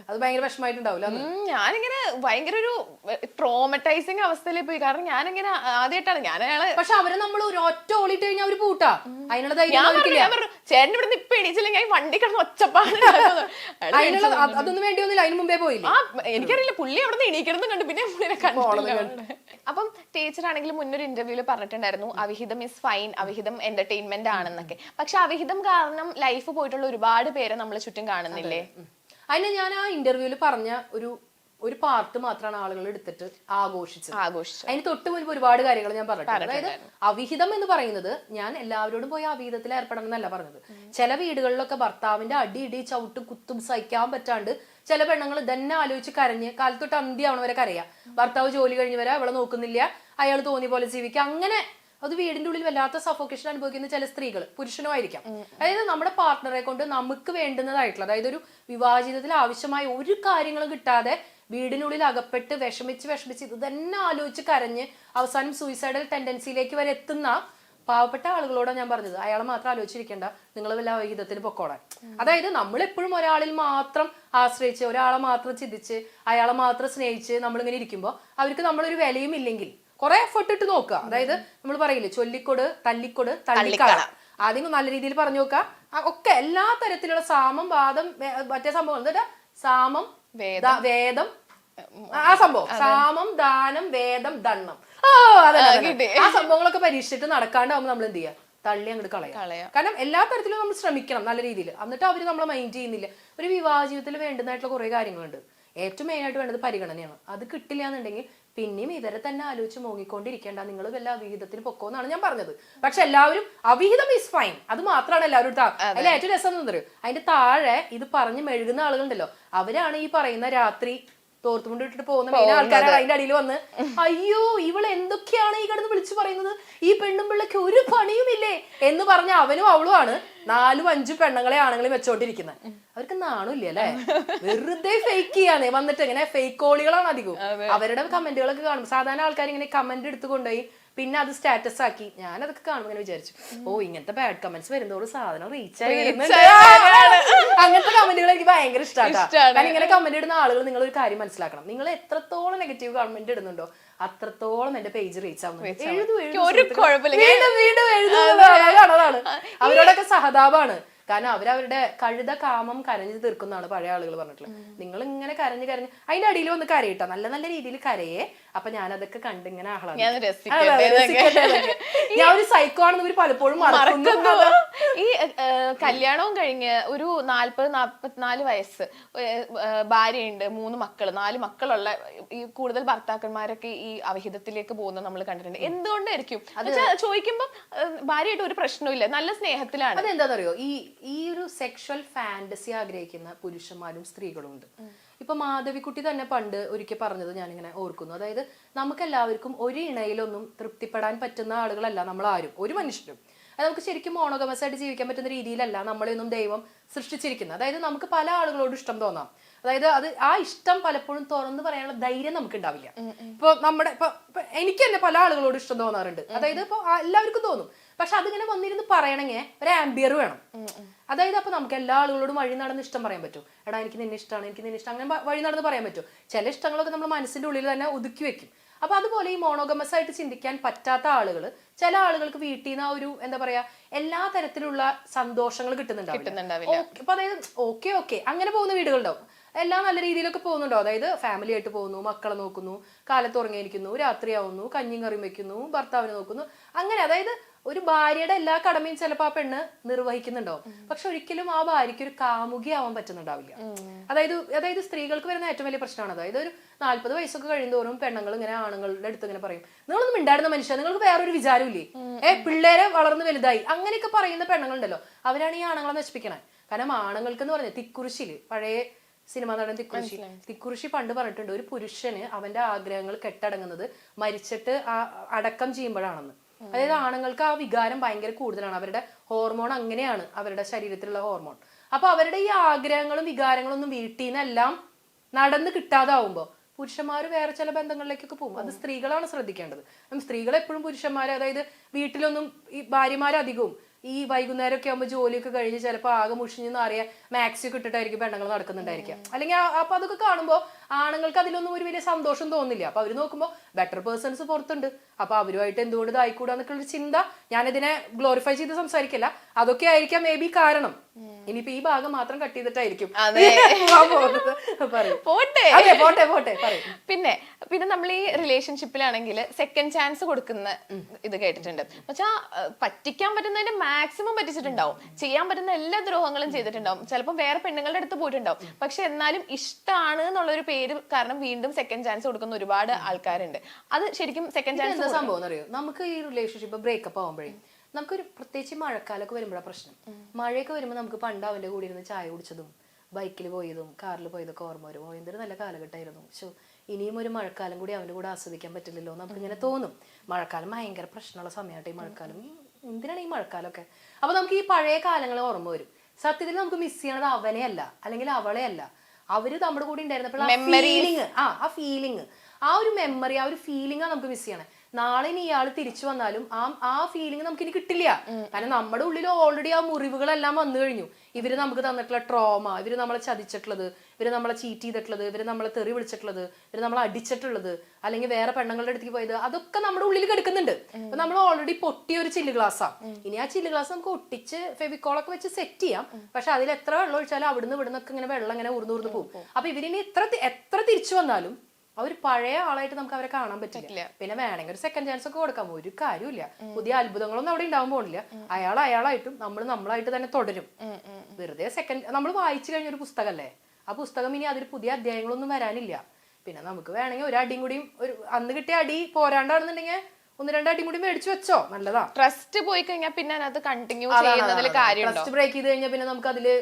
അത് ഭയങ്കര വിഷമായിട്ടുണ്ടാവില്ല. ഞാനിങ്ങനെ ഭയങ്കര ഒരു ട്രോമറ്റൈസിങ് അവസ്ഥയിൽ പോയി. കാരണം ഞാനിങ്ങനെ ആദ്യമായിട്ടാണ് ഞാൻ അയാളെ. പക്ഷെ അവരെ നമ്മൾ ഒരു ഒറ്റ ഓളിട്ട് കഴിഞ്ഞാൽ അവര് പൂട്ടാ. അതിനുള്ള ചേട്ടൻ ഇവിടുന്ന് ഇപ്പൊ എണീച്ചില്ലെങ്കിൽ വണ്ടി കിടന്ന് ഒച്ചപ്പാട്. അതൊന്നും വേണ്ടി വന്നില്ല, അതിന് മുമ്പേ പോയില്ല. എനിക്കറിയില്ല പുള്ളി അവിടെ നിന്ന് എണീക്കണം കണ്ടു. പിന്നെ പുള്ളിനെ കണ്ടു. അപ്പം ടീച്ചർ ആണെങ്കിലും മുന്നൊരു ഇന്റർവ്യൂല് പറഞ്ഞിട്ടുണ്ടായിരുന്നു അവിഹിതം ഇസ് ഫൈൻ, അവിഹിതം എന്റർടൈൻമെന്റ് ആണെന്നൊക്കെ. പക്ഷെ അവിഹിതം കാരണം ലൈഫ് പോയിട്ടുള്ള ഒരുപാട് പേരെ നമ്മൾ ചുറ്റും കാണുന്നില്ലേ? അതിന് ഞാൻ ആ ഇന്റർവ്യൂല് പറഞ്ഞ ഒരു പാർട്ട് മാത്രമാണ് ആളുകൾ എടുത്തിട്ട് ആഘോഷിച്ചത്. അതിന് തൊട്ട് മുൻപ് ഒരുപാട് കാര്യങ്ങൾ ഞാൻ പറഞ്ഞിട്ടുണ്ട്. അതായത് അവിഹിതം എന്ന് പറയുന്നത് ഞാൻ എല്ലാവരോടും പോയി അവിഹിതത്തിൽ ഏർപ്പെടണം എന്നല്ല പറഞ്ഞത്. ചില വീടുകളിലൊക്കെ ഭർത്താവിന്റെ അടി ഇടി ചവിട്ടും കുത്തും സഹിക്കാൻ പറ്റാണ്ട് ചില പെണ്ണുങ്ങൾ ഇതന്നെ ആലോചിച്ച് കരഞ്ഞ് കാലത്തൊട്ട് അന്ത്യാവണ വരെ കരയാ. ഭർത്താവ് ജോലി കഴിഞ്ഞ് വരെ അവളെ നോക്കുന്നില്ല, അയാൾ തോന്നിയ പോലെ ജീവിക്കുക. അങ്ങനെ അത് വീടിന്റെ ഉള്ളിൽ വല്ലാത്ത സഫോക്കേഷൻ അനുഭവിക്കുന്ന ചില സ്ത്രീകൾ, പുരുഷനോ ആയിരിക്കാം. അതായത് നമ്മുടെ പാർട്ട്ണറെ കൊണ്ട് നമുക്ക് വേണ്ടുന്നതായിട്ടുള്ള, അതായത് ഒരു വിവാഹ ജീവിതത്തിൽ ആവശ്യമായ ഒരു കാര്യങ്ങളും കിട്ടാതെ വീടിനുള്ളിൽ അകപ്പെട്ട് വിഷമിച്ച് ഇത് തന്നെ ആലോചിച്ച് കരഞ്ഞ് അവസാനം സൂയിസൈഡൽ ടെൻഡൻസിയിലേക്ക് വരെ എത്തുന്ന പാവപ്പെട്ട ആളുകളോടാണ് ഞാൻ പറഞ്ഞത്, അയാളെ മാത്രം ആലോചിച്ചിരിക്കേണ്ട, നിങ്ങൾ വല്ല വിഹിതത്തിന് പൊക്കോളാൻ. അതായത് നമ്മൾ എപ്പോഴും ഒരാളിൽ മാത്രം ആശ്രയിച്ച് ഒരാളെ മാത്രം ചിന്തിച്ച് അയാളെ മാത്രം സ്നേഹിച്ച് നമ്മളിങ്ങനെ ഇരിക്കുമ്പോൾ അവർക്ക് നമ്മളൊരു വിലയും ഇല്ലെങ്കിൽ കുറെ എഫേർട്ട് ഇട്ട് നോക്കുക. അതായത് നമ്മൾ പറയില്ലേ ചൊല്ലിക്കൊട് തല്ലിക്കൊട് തള്ളിക്കള, ആദ്യം നല്ല രീതിയിൽ പറഞ്ഞു നോക്കുക. ഒക്കെ എല്ലാ തരത്തിലുള്ള സാമം വാദം മറ്റേ സംഭവം എന്താ സാമം വേദം, ആ സംഭവം സാമം ദാനം വേദം ദണ്ണം, ആ സംഭവങ്ങളൊക്കെ പരീക്ഷിച്ചിട്ട് നടക്കാണ്ടാവുമ്പോൾ നമ്മൾ എന്ത് ചെയ്യുക, തള്ളി അങ്ങോട്ട് കളയാം. കാരണം എല്ലാ തരത്തിലും നമ്മൾ ശ്രമിക്കണം നല്ല രീതിയിൽ. എന്നിട്ട് അവര് നമ്മളെ മൈൻഡ് ചെയ്യുന്നില്ല. ഒരു വിവാഹ ജീവിതത്തിൽ വേണ്ടുന്നതായിട്ടുള്ള കുറെ കാര്യങ്ങളുണ്ട്. ഏറ്റവും മെയിൻ ആയിട്ട് വേണ്ടത് പരിഗണനയാണ്. അത് കിട്ടില്ല എന്നുണ്ടെങ്കിൽ പിന്നെയും ഇവരെ തന്നെ ആലോചിച്ച് മോങ്ങിക്കൊണ്ടിരിക്കേണ്ട, നിങ്ങൾ വല്ല അവിഹിതത്തിന് പൊക്കോന്നാണ് ഞാൻ പറഞ്ഞത്. പക്ഷെ എല്ലാവരും അവിഹിതം ഈസ് ഫൈൻ, അത് മാത്രമാണ് എല്ലാവരും അതിൽ ഏറ്റവും രസം എന്ന് പറയും. അതിന്റെ താഴെ ഇത് പറഞ്ഞ് മെഴുകുന്ന ആളുകളുണ്ടല്ലോ, അവരാണ് ഈ പറയുന്ന രാത്രി തോർത്തുമുണ്ട് ഇട്ടിട്ട് പോകുന്ന മെയിൻ ആൾക്കാരാണ് അതിന്റെ അടിയിൽ വന്ന് അയ്യോ ഇവള് എന്തൊക്കെയാണ് ഈ കിടന്ന് വിളിച്ചു പറയുന്നത്, ഈ പെണ്ണും പിള്ളക്ക് ഒരു പണിയുമില്ലേ എന്ന് പറഞ്ഞ അവനും അവളുമാണ് 4-5 പെണ്ണുങ്ങളെ ആണുങ്ങളെ വെച്ചോണ്ടിരിക്കുന്നത്. അവർക്ക് നാണില്ല അല്ലെ, വെറുതെ ഫേക്ക് ചെയ്യാന്നേ വന്നിട്ട് ഇങ്ങനെ ഫേക്ക് കോളികളാണ് അധികവും. അവരുടെ കമന്റുകളൊക്കെ കാണും. സാധാരണ ആൾക്കാർ ഇങ്ങനെ കമന്റ് എടുത്ത് കൊണ്ടുപോയി പിന്നെ അത് സ്റ്റാറ്റസ് ആക്കി. ഞാൻ അതൊക്കെ കാണുമ്പോൾ ഇങ്ങനെ വിചാരിച്ചു, ഓ ഇങ്ങനത്തെ ബാഡ് കമന്റ്സ് വരുന്നതോട് സാധനം റീച്ച് ആയി വരുന്നുണ്ട്. അങ്ങനത്തെ കമന്റുകൾ എനിക്ക് ഭയങ്കര ഇഷ്ടമാണ്. കാരണം ഇങ്ങനെ കമന്റ് ഇടുന്ന ആളുകൾ നിങ്ങൾ ഒരു കാര്യം മനസ്സിലാക്കണം, നിങ്ങൾ എത്രത്തോളം നെഗറ്റീവ് കമന്റ് ഇടുന്നുണ്ടോ അത്രത്തോളം എന്റെ പേജ് റീച്ച് ആവുന്നുണ്ട്. അതാണ് അവരോടൊക്കെ സഹതാപാണ്. കാരണം അവരവരുടെ കഴുത കാമം കരഞ്ഞു തീർക്കുന്നതാണ് പഴയ ആളുകൾ പറഞ്ഞിട്ടുള്ളത്. നിങ്ങൾ ഇങ്ങനെ കരഞ്ഞ് അതിന്റെ അടിയിൽ വന്ന് കരയിട്ടാ നല്ല നല്ല രീതിയിൽ കരയേ. അപ്പൊ ഞാൻ അതൊക്കെ കണ്ടിങ്ങനെ ഞാൻ ഒരു സൈക്കോ ആണെന്ന് ഇവര് പലപ്പോഴും മറക്കുന്നു. ഈ കല്യാണവും കഴിഞ്ഞ് ഒരു 40-44 വയസ്സ് ഭാര്യയുണ്ട്, 3 മക്കള്, 4 മക്കളുള്ള ഈ കൂടുതൽ ഭർത്താക്കന്മാരൊക്കെ ഈ അവിഹിതത്തിലേക്ക് പോകുന്നത് നമ്മൾ കണ്ടിട്ടുണ്ട്. എന്തുകൊണ്ടായിരിക്കും ചോദിക്കുമ്പോ ഭാര്യയായിട്ട് ഒരു പ്രശ്നവും നല്ല സ്നേഹത്തിലാണ്. അതെന്താണെന്നറിയോ, ഈ ഒരു സെക്ഷൽ ഫാന്റസി ആഗ്രഹിക്കുന്ന പുരുഷന്മാരും സ്ത്രീകളും ഉണ്ട്. ഇപ്പൊ മാധവിക്കുട്ടി തന്നെ പണ്ട് ഒരിക്കൽ പറഞ്ഞത് ഞാനിങ്ങനെ ഓർക്കുന്നു. അതായത് നമുക്ക് എല്ലാവർക്കും ഒരു ഇണയിലൊന്നും തൃപ്തിപ്പെടാൻ പറ്റുന്ന ആളുകളല്ല നമ്മൾ ആരും, ഒരു മനുഷ്യരും. അത് നമുക്ക് ശരിക്കും മോണോഗമസ് ആയിട്ട് ജീവിക്കാൻ പറ്റുന്ന രീതിയിലല്ല നമ്മളെയൊന്നും ദൈവം സൃഷ്ടിച്ചിരിക്കുന്നത്. അതായത് നമുക്ക് പല ആളുകളോട് ഇഷ്ടം തോന്നാം. അതായത് ആ ഇഷ്ടം പലപ്പോഴും തുറന്നു പറയാനുള്ള ധൈര്യം നമുക്ക് ഉണ്ടാവില്ല. ഇപ്പൊ എനിക്ക് തന്നെ പല ആളുകളോട് ഇഷ്ടം തോന്നാറുണ്ട്. അതായത് ഇപ്പൊ എല്ലാവർക്കും തോന്നും. പക്ഷെ അതിങ്ങനെ വന്നിരുന്ന് പറയണമെങ്കിൽ ഒരു ആംബിയർ വേണം. അതായത് അപ്പൊ നമുക്ക് എല്ലാ ആളുകളോടും വഴി നടന്ന് ഇഷ്ടം പറയാൻ പറ്റും. എടാ എനിക്ക് നിന്നെ ഇഷ്ടമാണ്, എനിക്ക് നിന്നെ ഇഷ്ടം, അങ്ങനെ വഴി നടന്ന് പറയാൻ പറ്റും. ചില ഇഷ്ടങ്ങളൊക്കെ നമ്മൾ മനസ്സിന്റെ ഉള്ളിൽ തന്നെ ഒതുക്കി വെക്കും. അപ്പൊ അതുപോലെ ഈ മോണോഗമസ് ആയിട്ട് ചിന്തിക്കാൻ പറ്റാത്ത ആളുകൾ, ചില ആളുകൾക്ക് വീട്ടിൽ നിന്ന് ഒരു എന്താ പറയാ എല്ലാ തരത്തിലുള്ള സന്തോഷങ്ങൾ കിട്ടുന്നുണ്ടാവില്ല. അപ്പൊ അതായത് ഓക്കെ അങ്ങനെ പോകുന്ന വീടുകളുണ്ടാവും. എല്ലാം നല്ല രീതിയിലൊക്കെ പോകുന്നുണ്ടോ, അതായത് ഫാമിലി ആയിട്ട് പോകുന്നു, മക്കളെ നോക്കുന്നു, കാലത്ത് ഉറങ്ങിയിരിക്കുന്നു, രാത്രിയാവുന്നു, കഞ്ഞിയും കറിയും വെക്കുന്നു, ഭർത്താവിനെ നോക്കുന്നു, അങ്ങനെ. അതായത് ഒരു ഭാര്യയുടെ എല്ലാ കടമയും ചിലപ്പോൾ ആ പെണ്ണ് നിർവഹിക്കുന്നുണ്ടാവും. പക്ഷെ ഒരിക്കലും ആ ഭാര്യയ്ക്ക് ഒരു കാമുകിയാവാൻ പറ്റുന്നുണ്ടാവില്ല. അതായത് സ്ത്രീകൾക്ക് വരുന്ന ഏറ്റവും വലിയ പ്രശ്നമാണ്. അതായത് ഒരു 40 വയസ്സൊക്കെ കഴിയുന്തോറും പെണ്ണുങ്ങൾ ഇങ്ങനെ ആണുങ്ങളുടെ അടുത്ത് ഇങ്ങനെ പറയും, നിങ്ങളൊന്നും മിണ്ടായിരുന്ന മനുഷ്യൻ, നിങ്ങൾക്ക് വേറൊരു വിചാരമില്ലേ, പിള്ളേരെ വളർന്ന് വലുതായി, അങ്ങനെയൊക്കെ പറയുന്ന പെണ്ണുങ്ങളുണ്ടല്ലോ, അവരാണ് ഈ ആണുങ്ങളെ നശിപ്പിക്കണേ. കാരണം ആണുങ്ങൾക്ക് എന്ന് പറഞ്ഞാൽ തിക്കുറിശില്, പഴയ സിനിമ നടൻ തിക്കുറിശി പണ്ട് പറഞ്ഞിട്ടുണ്ട്, ഒരു പുരുഷന് അവന്റെ ആഗ്രഹങ്ങൾ കെട്ടടങ്ങുന്നത് മരിച്ചിട്ട് അടക്കം ചെയ്യുമ്പോഴാണെന്ന്. അതായത് ആണുങ്ങൾക്ക് ആ വികാരം ഭയങ്കര കൂടുതലാണ്. അവരുടെ ഹോർമോൺ അങ്ങനെയാണ്, അവരുടെ ശരീരത്തിലുള്ള ഹോർമോൺ. അപ്പൊ അവരുടെ ഈ ആഗ്രഹങ്ങളും വികാരങ്ങളും ഒന്നും വീട്ടിൽ നിന്നെല്ലാം നടന്ന് കിട്ടാതാവുമ്പോ പുരുഷന്മാർ വേറെ ചില ബന്ധങ്ങളിലേക്കൊക്കെ പോകും. അത് സ്ത്രീകളാണ് ശ്രദ്ധിക്കേണ്ടത്. സ്ത്രീകൾ എപ്പോഴും പുരുഷന്മാരെ, അതായത് വീട്ടിലൊന്നും ഈ ഭാര്യമാരധികവും ഈ വൈകുന്നേരം ഒക്കെ ആകുമ്പോൾ ജോലിയൊക്കെ കഴിഞ്ഞ് ചിലപ്പോൾ ആകെ മുഷിഞ്ഞെന്ന് അറിയാം മാക്സി ഒക്കെ ഇട്ടിട്ടായിരിക്കും പെണ്ണുങ്ങൾ നടക്കുന്നുണ്ടായിരിക്കാം. അല്ലെങ്കിൽ അപ്പൊ അതൊക്കെ കാണുമ്പോൾ ആണുങ്ങൾക്ക് അതിലൊന്നും ഒരു വലിയ സന്തോഷം തോന്നില്ല. അപ്പൊ അവര് നോക്കുമ്പോൾ ബെറ്റർ പേഴ്സൺസ് പുറത്തുണ്ട്, അപ്പൊ അവരുമായിട്ട് എന്തുകൊണ്ട് ഇതായിക്കൂടാന്നൊക്കെ ഒരു ചിന്ത. ഞാനിതിനെ ഗ്ലോറിഫൈ ചെയ്ത് സംസാരിക്കില്ല, അതൊക്കെ ആയിരിക്കാം മേ ബി കാരണം. ഇനിയിപ്പോ ഈ ഭാഗം മാത്രം കട്ട് ചെയ്തിട്ടായിരിക്കും. പിന്നെ പിന്നെ നമ്മൾ ഈ റിലേഷൻഷിപ്പിലാണെങ്കിൽ സെക്കൻഡ് ചാൻസ് കൊടുക്കുന്ന ഇത് കേട്ടിട്ടുണ്ട്. പക്ഷെ പറ്റിക്കാൻ പറ്റുന്നതിന്റെ മാക്സിമം പറ്റിച്ചിട്ടുണ്ടാവും, ചെയ്യാൻ പറ്റുന്ന എല്ലാ ദ്രോഹങ്ങളും ചെയ്തിട്ടുണ്ടാവും, ചിലപ്പോൾ വേറെ പെണ്ണുങ്ങളുടെ അടുത്ത് പോയിട്ടുണ്ടാവും. പക്ഷെ എന്നാലും ഇഷ്ടമാണ് എന്നുള്ളൊരു പേര് കാരണം വീണ്ടും സെക്കൻഡ് ചാൻസ് കൊടുക്കുന്ന ഒരുപാട് ആൾക്കാരുണ്ട്. അത് ശരിക്കും സെക്കൻഡ് ചാൻസ് സംഭവം അറിയോ, നമുക്ക് ഈ റിലേഷൻഷിപ്പ് ബ്രേക്കപ്പ് ആവുമ്പോഴേ നമുക്കൊരു പ്രത്യേകിച്ച് മഴക്കാലൊക്കെ വരുമ്പോഴാണ് പ്രശ്നം. മഴയൊക്കെ വരുമ്പോൾ നമുക്ക് പണ്ട് അവന്റെ കൂടെ ഇരുന്ന് ചായ കുടിച്ചതും ബൈക്കിൽ പോയതും കാറിൽ പോയതൊക്കെ ഓർമ്മ വരും. എന്തൊരു നല്ല കാലഘട്ടമായിരുന്നു. പക്ഷെ ഇനിയും ഒരു മഴക്കാലം കൂടി അവന്റെ കൂടെ ആസ്വദിക്കാൻ പറ്റില്ലല്ലോ നമുക്ക് ഇങ്ങനെ തോന്നും. മഴക്കാലം ഭയങ്കര പ്രശ്നമുള്ള സമയമായിട്ട് ഈ മഴക്കാലം, എന്തിനാണ് ഈ മഴക്കാലമൊക്കെ. അപ്പൊ നമുക്ക് ഈ പഴയ കാലങ്ങൾ ഓർമ്മ വരും. സത്യത്തിൽ നമുക്ക് മിസ് ചെയ്യണത് അവനെ അല്ല, അല്ലെങ്കിൽ അവളെ അല്ല, അവര് നമ്മുടെ കൂടെ ഉണ്ടായിരുന്നപ്പോൾ ആ ഫീലിംഗ്, ആ ഒരു മെമ്മറി, ആ ഒരു ഫീലിംഗാണ് നമുക്ക് മിസ് ചെയ്യണേ. നാളെ ഇനി ഇയാൾ തിരിച്ചു വന്നാലും ആ ഫീലിംഗ് നമുക്ക് ഇനി കിട്ടില്ല. കാരണം നമ്മുടെ ഉള്ളിൽ ഓൾറെഡി ആ മുറിവുകളെല്ലാം വന്നു കഴിഞ്ഞു. ഇവര് നമുക്ക് തന്നിട്ടുള്ള ട്രോമ, ഇവര് നമ്മളെ ചതിച്ചിട്ടുള്ളത്, ഇവര് നമ്മളെ ചീറ്റ് ചെയ്തിട്ടുള്ളത്, ഇവര് നമ്മളെ തെറി വിളിച്ചിട്ടുള്ളത്, ഇവര് നമ്മളെ അടിച്ചിട്ടുള്ളത്, അല്ലെങ്കിൽ വേറെ പെണ്ണുങ്ങളുടെ അടുത്തേക്ക് പോയത്, അതൊക്കെ നമ്മുടെ ഉള്ളിൽ കിടക്കുന്നുണ്ട്. അപ്പൊ നമ്മൾ ഓൾറെഡി പൊട്ടിയ ഒരു ചില്ല് ഗ്ലാസ്സാ. ഇനി ആ ചില്ല് ഗ്ലാസ് നമുക്ക് ഒട്ടിച്ച് ഫെവിക്കോളൊക്കെ വെച്ച് സെറ്റ് ചെയ്യാം. പക്ഷെ അതിൽ എത്ര വെള്ളം ഒഴിച്ചാലും അവിടുന്ന് ഇവിടുന്നൊക്കെ ഇങ്ങനെ വെള്ളം ഇങ്ങനെ ഊർന്നു പോകും. അപ്പൊ ഇവരിനി എത്ര തിരിച്ചു വന്നാലും അവർ പഴയ ആളായിട്ട് നമുക്ക് അവരെ കാണാൻ പറ്റില്ല. പിന്നെ വേണമെങ്കിൽ ഒരു സെക്കൻഡ് ചാൻസ് ഒക്കെ കൊടുക്കാം, ഒരു കാര്യമില്ല. പുതിയ അത്ഭുതങ്ങളൊന്നും അവിടെ ഉണ്ടാവാൻ പോണില്ല. അയാളായിട്ടും നമ്മളായിട്ട് തന്നെ തുടരും. വെറുതെ നമ്മൾ വായിച്ചു കഴിഞ്ഞ ഒരു പുസ്തകമല്ലേ, ആ പുസ്തകം ഇനി അതിൽ പുതിയ അധ്യായങ്ങളൊന്നും വരാനില്ല. പിന്നെ നമുക്ക് വേണമെങ്കിൽ ഒരു അടിയും കൂടിയും, ഒരു അന്ന് കിട്ടിയ അടി പോരാണ്ടാണെന്നുണ്ടെങ്കിൽ 1-2 അടിയും കൂടി മേടിച്ചു വെച്ചോ, നല്ലതാ. ട്രസ്റ്റ് പോയി കഴിഞ്ഞാൽ പിന്നെ അത് കണ്ടിന്യൂ ചെയ്യുന്നതിൽ കാര്യം. ട്രസ്റ്റ് ബ്രേക്ക് ചെയ്ത് കഴിഞ്ഞാൽ പിന്നെ നമുക്ക് അതില്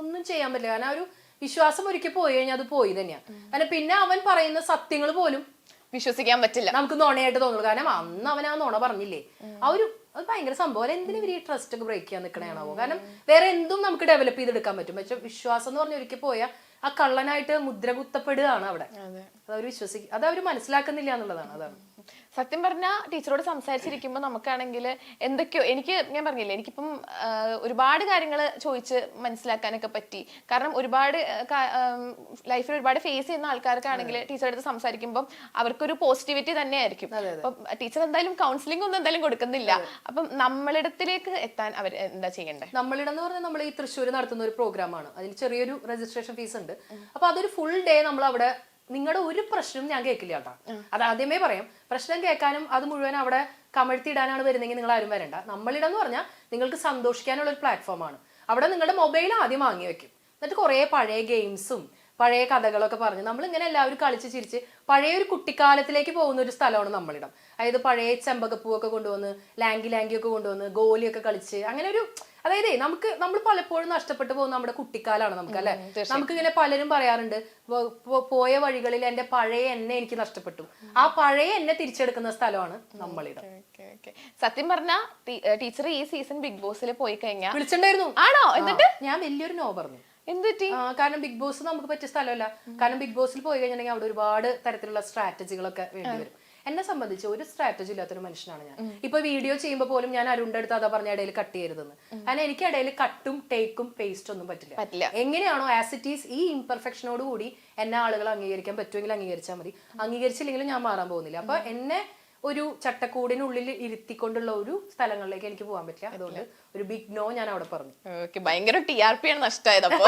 ഒന്നും ചെയ്യാൻ പറ്റില്ല. കാരണം ഒരു വിശ്വാസം ഒരിക്കൽ പോയി കഴിഞ്ഞാൽ അത് പോയി തന്നെയാ. കാരണം പിന്നെ അവൻ പറയുന്ന സത്യങ്ങൾ പോലും വിശ്വസിക്കാൻ പറ്റില്ല, നമുക്ക് നുണയായിട്ട് തോന്നുള്ളൂ. കാരണം അന്ന് അവൻ ആ നുണ പറഞ്ഞില്ലേ, അത് ഭയങ്കര സംഭവം. എന്തിനും ഇവർ ഈ ട്രസ്റ്റ് ഒക്കെ ബ്രേക്ക് ചെയ്യാൻ നിൽക്കണേണാവോ. കാരണം വേറെ എന്തും നമുക്ക് ഡെവലപ്പ് ചെയ്തെടുക്കാൻ പറ്റും. പക്ഷെ വിശ്വാസം എന്ന് പറഞ്ഞ ഒരിക്കൽ പോയാൽ ആ കള്ളനായിട്ട് മുദ്ര കുത്തപ്പെടുകയാണ് അവിടെ. അതവർ അതവർ മനസ്സിലാക്കുന്നില്ല എന്നുള്ളതാണ്. അതാണ് സത്യം പറഞ്ഞാൽ. ടീച്ചറോട് സംസാരിച്ചിരിക്കുമ്പോൾ നമുക്കാണെങ്കിൽ എന്തൊക്കെയോ, ഞാൻ പറഞ്ഞില്ലേ, എനിക്കിപ്പം ഒരുപാട് കാര്യങ്ങൾ ചോദിച്ച് മനസ്സിലാക്കാനൊക്കെ പറ്റി. കാരണം ഒരുപാട് ലൈഫിൽ ഒരുപാട് ഫേസ് ചെയ്യുന്ന ആൾക്കാർക്കാണെങ്കിൽ ടീച്ചറുടെ അടുത്ത് സംസാരിക്കുമ്പോൾ അവർക്കൊരു പോസിറ്റിവിറ്റി തന്നെയായിരിക്കും. അപ്പം ടീച്ചർ എന്തായാലും കൗൺസിലിംഗ് ഒന്നും എന്തായാലും കൊടുക്കുന്നില്ല. അപ്പം നമ്മളിടത്തിലേക്ക് എത്താൻ അവർ എന്താ ചെയ്യണ്ടേ? നമ്മളിടം എന്ന് പറഞ്ഞാൽ നമ്മൾ ഈ തൃശ്ശൂർ നടത്തുന്ന ഒരു പ്രോഗ്രാമാണ്. അതിന് ചെറിയൊരു രജിസ്ട്രേഷൻ ഫീസ് ഉണ്ട്. അപ്പൊ അതൊരു ഫുൾ ഡേ നമ്മൾ അവിടെ, നിങ്ങളുടെ ഒരു പ്രശ്നവും ഞാൻ കേൾക്കില്ല കേട്ടോ. അത് ആദ്യമേ പറയാം. പ്രശ്നം കേൾക്കാനും അത് മുഴുവൻ അവിടെ കമഴ്ത്തിയിടാനാണ് വരുന്നെങ്കിൽ നിങ്ങൾ ആരും വരണ്ട. നമ്മളിടം എന്ന് പറഞ്ഞാൽ നിങ്ങൾക്ക് സന്തോഷിക്കാനുള്ള ഒരു പ്ലാറ്റ്ഫോമാണ്. അവിടെ നിങ്ങളുടെ മൊബൈൽ ആദ്യം വാങ്ങി വെക്കും. എന്നിട്ട് കുറേ പഴയ ഗെയിംസും പഴയ കഥകളൊക്കെ പറഞ്ഞ് നമ്മളിങ്ങനെ എല്ലാവരും കളിച്ച് ചിരിച്ച് പഴയ ഒരു കുട്ടിക്കാലത്തിലേക്ക് പോകുന്ന ഒരു സ്ഥലമാണ് നമ്മളിടം. അതായത് പഴയ ചെമ്പകപ്പൂവൊക്കെ കൊണ്ടുവന്ന് ലാങ്കിയൊക്കെ കൊണ്ടുവന്ന് ഗോലിയൊക്കെ കളിച്ച് അങ്ങനെ ഒരു, അതായത് നമ്മൾ പലപ്പോഴും നഷ്ടപ്പെട്ടു പോകുന്ന നമ്മുടെ കുട്ടിക്കാലാണ് നമുക്ക്, അല്ലെ? നമുക്കിങ്ങനെ പലരും പറയാറുണ്ട്, പോയ വഴികളിൽ എന്റെ പഴയ എന്നെ എനിക്ക് നഷ്ടപ്പെട്ടു. ആ പഴയ എന്നെ തിരിച്ചെടുക്കുന്ന സ്ഥലമാണ് നമ്മളിടം. സത്യം പറഞ്ഞാ ടീച്ചർ ഈ സീസൺ ബിഗ് ബോസിൽ പോയി കഴിഞ്ഞാൽ വിളിച്ചിട്ടുണ്ടായിരുന്നു. ആണോ? എന്നിട്ട് ഞാൻ വലിയൊരു നോ പറഞ്ഞു. എന്തുപറ്റി? കാരണം ബിഗ് ബോസ് നമുക്ക് പറ്റിയ സ്ഥലമല്ല. കാരണം ബിഗ് ബോസിൽ പോയി കഴിഞ്ഞിട്ടുണ്ടെങ്കിൽ അവിടെ ഒരുപാട് തരത്തിലുള്ള സ്ട്രാറ്റജികളൊക്കെ വേണ്ടി വരും. എന്നെ സംബന്ധിച്ച് ഒരു സ്ട്രാറ്റജി ഇല്ലാത്തൊരു മനുഷ്യനാണ് ഞാൻ. ഇപ്പൊ വീഡിയോ ചെയ്യുമ്പോൾ പോലും ഞാൻ അരുണിന്റെ അടുത്ത് അതാ പറഞ്ഞ ഇടയിൽ കട്ട് ചെയ്യരുതെന്ന്. കാരണം എനിക്ക് ഇടയിൽ കട്ടും ടേക്കും പേസ്റ്റ് ഒന്നും പറ്റില്ല. എങ്ങനെയാണോ ആസ് ഇറ്റ് ഈസ് ഈ ഇംപെർഫെക്ഷനോട് കൂടി എന്നെ ആളുകൾ അംഗീകരിക്കാൻ പറ്റുമെങ്കിൽ അംഗീകരിച്ചാൽ മതി, അംഗീകരിച്ചില്ലെങ്കിലും ഞാൻ മാറാൻ പോകുന്നില്ല. അപ്പൊ എന്നെ ഒരു ചട്ടക്കൂടിനുള്ളിൽ ഇരുത്തിക്കൊണ്ടുള്ള ഒരു സ്ഥലങ്ങളിലേക്ക് എനിക്ക് പോകാൻ പറ്റില്ല. അതുകൊണ്ട് ഒരു ബിഗ് നോ ഞാൻ അവിടെ പറഞ്ഞു. ഭയങ്കര TRP ആണ് നഷ്ടമായത് അപ്പൊ.